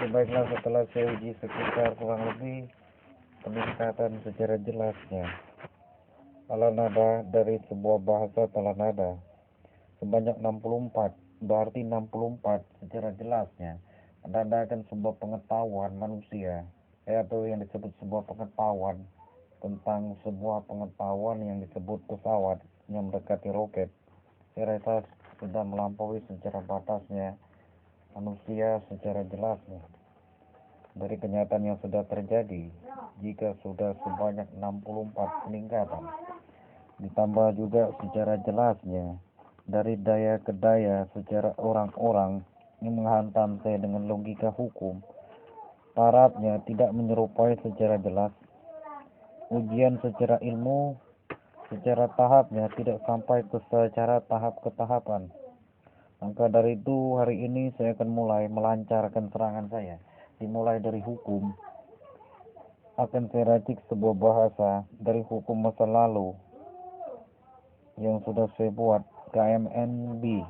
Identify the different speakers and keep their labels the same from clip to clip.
Speaker 1: Baiklah, setelah saya uji sekitar kurang lebih peningkatan secara jelasnya ala nada dari sebuah bahasa tala nada sebanyak 64, berarti 64 secara jelasnya menandakan sebuah pengetahuan manusia, atau yang disebut sebuah pengetahuan tentang sebuah pengetahuan yang disebut pesawat yang mendekati roket. Saya rasa sudah melampaui secara batasnya manusia secara jelasnya. Dari kenyataan yang sudah terjadi, jika sudah sebanyak 64 peningkatan, ditambah juga secara jelasnya dari daya ke daya secara orang-orang yang menghantam saya dengan logika hukum, tarafnya tidak menyerupai secara jelas, ujian secara ilmu secara tahapnya tidak sampai ke secara tahap ketahapan. Maka dari itu hari ini saya akan mulai melancarkan serangan saya. Dimulai dari hukum, akan saya racik sebuah bahasa dari hukum masa lalu yang sudah saya buat, KMNB,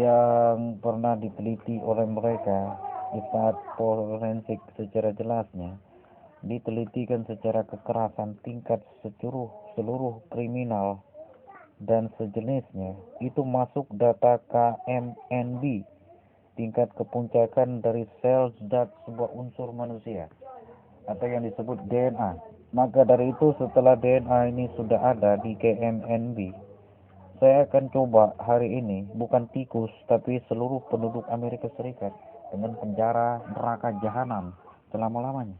Speaker 1: yang pernah diteliti oleh mereka di saat forensik secara jelasnya, ditelitikan secara kekerasan tingkat seluruh kriminal dan sejenisnya, itu masuk data KMNB, tingkat kepuncakan dari sel zat sebuah unsur manusia atau yang disebut DNA. Maka dari itu setelah DNA ini sudah ada di KMNB, saya akan coba hari ini bukan tikus tapi seluruh penduduk Amerika Serikat dengan penjara neraka jahanam selama-lamanya.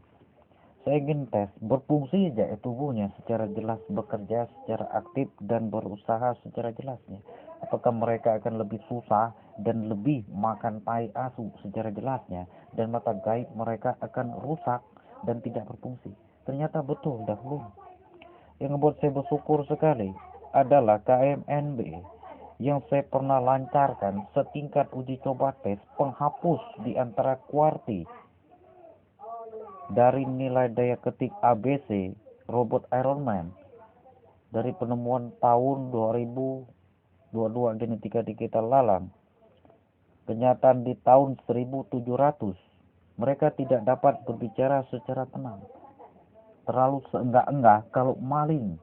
Speaker 1: Saya ingin tes berfungsi saja tubuhnya secara jelas, bekerja secara aktif dan berusaha secara jelasnya. Apakah mereka akan lebih susah dan lebih makan tai asu secara jelasnya, dan mata gaib mereka akan rusak dan tidak berfungsi. Ternyata betul dahulu. Yang membuat saya bersyukur sekali adalah KMNB yang saya pernah lancarkan setingkat uji coba tes penghapus di antara QWERTY dari nilai daya ketik ABC robot Iron Man dari penemuan tahun 2022 genetika digital lalang. Kenyataan di tahun 1700 mereka tidak dapat berbicara secara tenang, terlalu seenggak-enggak kalau maling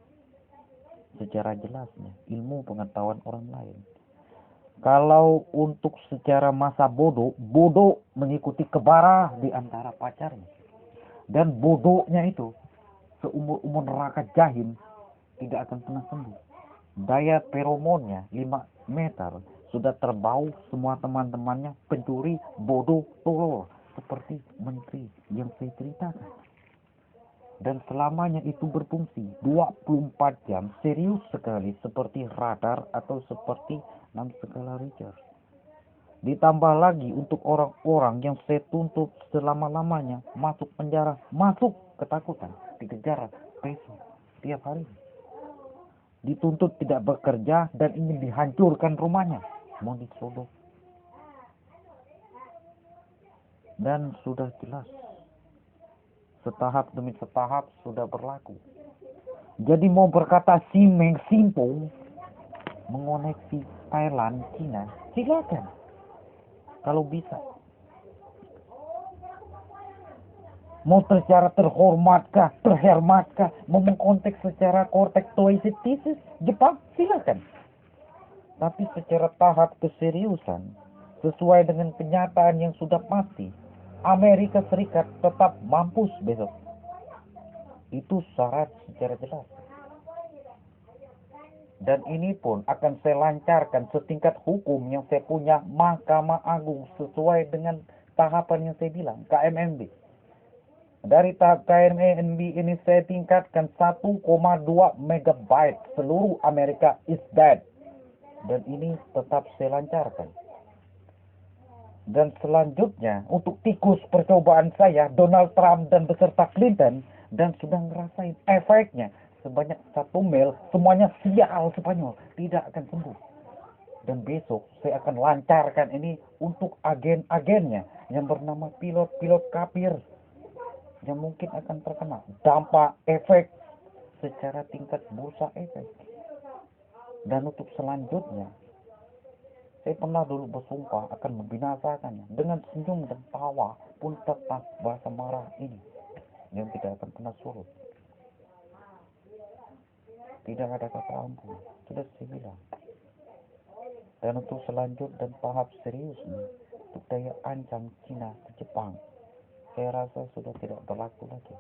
Speaker 1: secara jelasnya ilmu pengetahuan orang lain. Kalau untuk secara masa bodoh mengikuti kebara di antara pacarnya. Dan bodohnya itu seumur-umur neraka jahim tidak akan pernah sembuh. Daya feromonnya 5 meter, sudah terbau semua teman-temannya pencuri, bodoh, tolol, seperti menteri yang saya ceritakan. Dan selamanya itu berfungsi 24 jam serius sekali, seperti radar atau seperti 6 skala Richter. Ditambah lagi untuk orang-orang yang saya tuntut selama-lamanya masuk penjara, masuk ketakutan, dikejar besok tiap hari, dituntut tidak bekerja dan ingin dihancurkan rumahnya, mau disodok. Dan sudah jelas setahap demi setahap sudah berlaku. Jadi mau berkata Simeng Simpong mengoneksi Thailand, Cina, silakan. Kalau bisa, mau secara terhormatkah, terhormatkah, mau mengkonteks secara kortektoisitis Jepang, silakan. Tapi secara tahap keseriusan, sesuai dengan kenyataan yang sudah pasti, Amerika Serikat tetap mampus besok. Itu syarat secara jelas. Dan ini pun akan saya lancarkan setingkat hukum yang saya punya Mahkamah Agung sesuai dengan tahapan yang saya bilang, KMNB. Dari tahap KMNB ini saya tingkatkan 1,2 megabyte seluruh Amerika is dead. Dan ini tetap saya lancarkan. Dan selanjutnya untuk tikus percobaan saya, Donald Trump dan beserta Clinton, dan sudah ngerasain efeknya. Sebanyak 1 mil, semuanya sial Spanyol, tidak akan sembuh. Dan besok saya akan lancarkan ini untuk agen-agennya yang bernama pilot-pilot kafir yang mungkin akan terkena dampak efek secara tingkat bursa efek. Dan untuk selanjutnya Saya pernah dulu bersumpah akan membinasakannya. Dengan senyum dan tawa pun tetap bahasa marah ini yang tidak akan pernah surut. Tidak ada kata ampun. Sudah saya bilang. Dan untuk selanjut dan tahap serius nih, untuk daya ancam Cina ke Jepang, saya rasa sudah tidak berlaku lagi.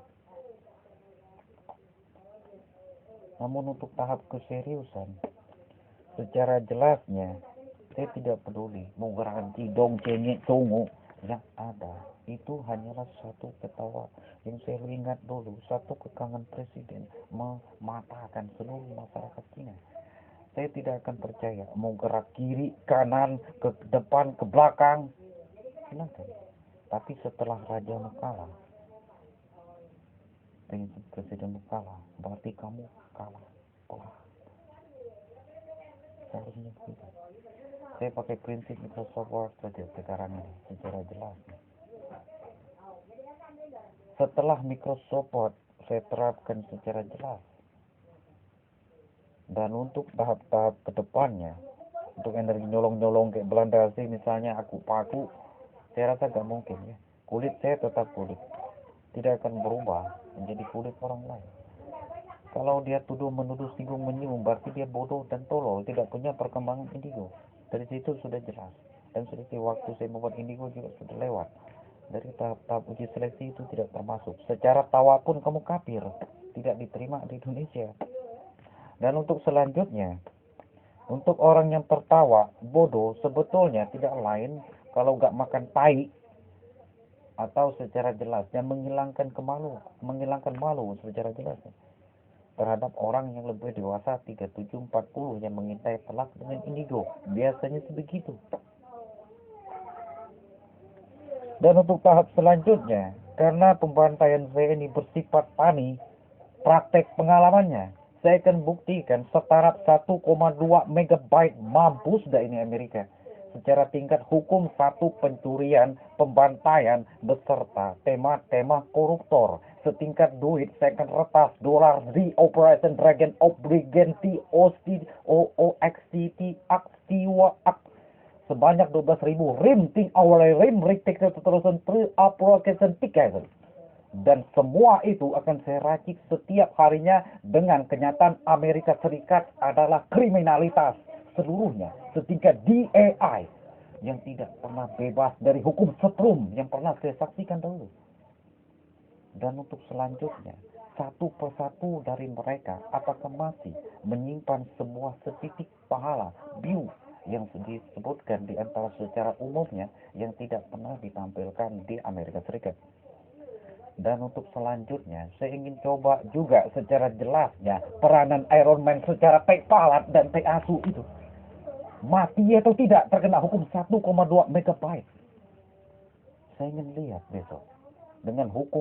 Speaker 1: Namun untuk tahap keseriusan, secara jelasnya, saya tidak peduli mau gerakan cidong, cengek, cungu yang ada. Itu hanyalah satu ketawa yang saya ingat dulu, satu kekangan presiden mematahkan seluruh masyarakat Cina. Saya tidak akan percaya mau gerak kiri, kanan, ke depan, ke belakang. Silakan. Tapi setelah Raja kalah, presiden kalah, berarti kamu kalah. Seharusnya begitu. Saya pakai prinsip Microsoft Word saja sekarang ini secara jelas. Setelah Microsoft Word saya terapkan secara jelas. Dan untuk tahap-tahap kedepannya, untuk energi nyolong-nyolong kayak Belanda sih misalnya aku paku, saya rasa gak mungkin ya. Kulit saya tetap kulit, tidak akan berubah menjadi kulit orang lain. Kalau dia menuduh singgung menyinggung, berarti dia bodoh dan tolol, tidak punya perkembangan indigo. Dari situ sudah jelas. Dan sudah waktu saya membuat indigo juga sudah lewat. Dari tahap-tahap uji seleksi itu tidak termasuk. Secara tawa pun kamu kafir, tidak diterima di Indonesia. Dan untuk selanjutnya, untuk orang yang tertawa bodoh sebetulnya tidak lain kalau gak makan tai, atau secara jelas yang menghilangkan malu secara jelas terhadap orang yang lebih dewasa 37-40 yang mengintai telak dengan indigo. Biasanya sebegitu. Dan untuk tahap selanjutnya, karena pembantaian saya ini bersifat tani, praktek pengalamannya, saya akan buktikan setaraf 1,2 megabyte mampu sudah ini Amerika. Secara tingkat hukum satu pencurian, pembantaian, beserta tema-tema koruptor. Setingkat duit, saya akan retas dolar di Operation Dragon Obliganti OXCT Aktiwa sebanyak 12.000 rim ting awalnya rim retik terusan application tiket. Dan semua itu akan saya racik setiap harinya dengan kenyataan Amerika Serikat adalah kriminalitas seluruhnya setingkat DAI yang tidak pernah bebas dari hukum setrum yang pernah saya saksikan dulu. Dan untuk selanjutnya, satu persatu dari mereka apakah masih menyimpan sebuah setitik pahala view yang disebutkan di antara secara umumnya yang tidak pernah ditampilkan di Amerika Serikat. Dan untuk selanjutnya, saya ingin coba juga secara jelasnya peranan Iron Man secara palat dan asu itu. Mati atau tidak terkena hukum 1,2 megabyte. Saya ingin lihat besok dengan hukum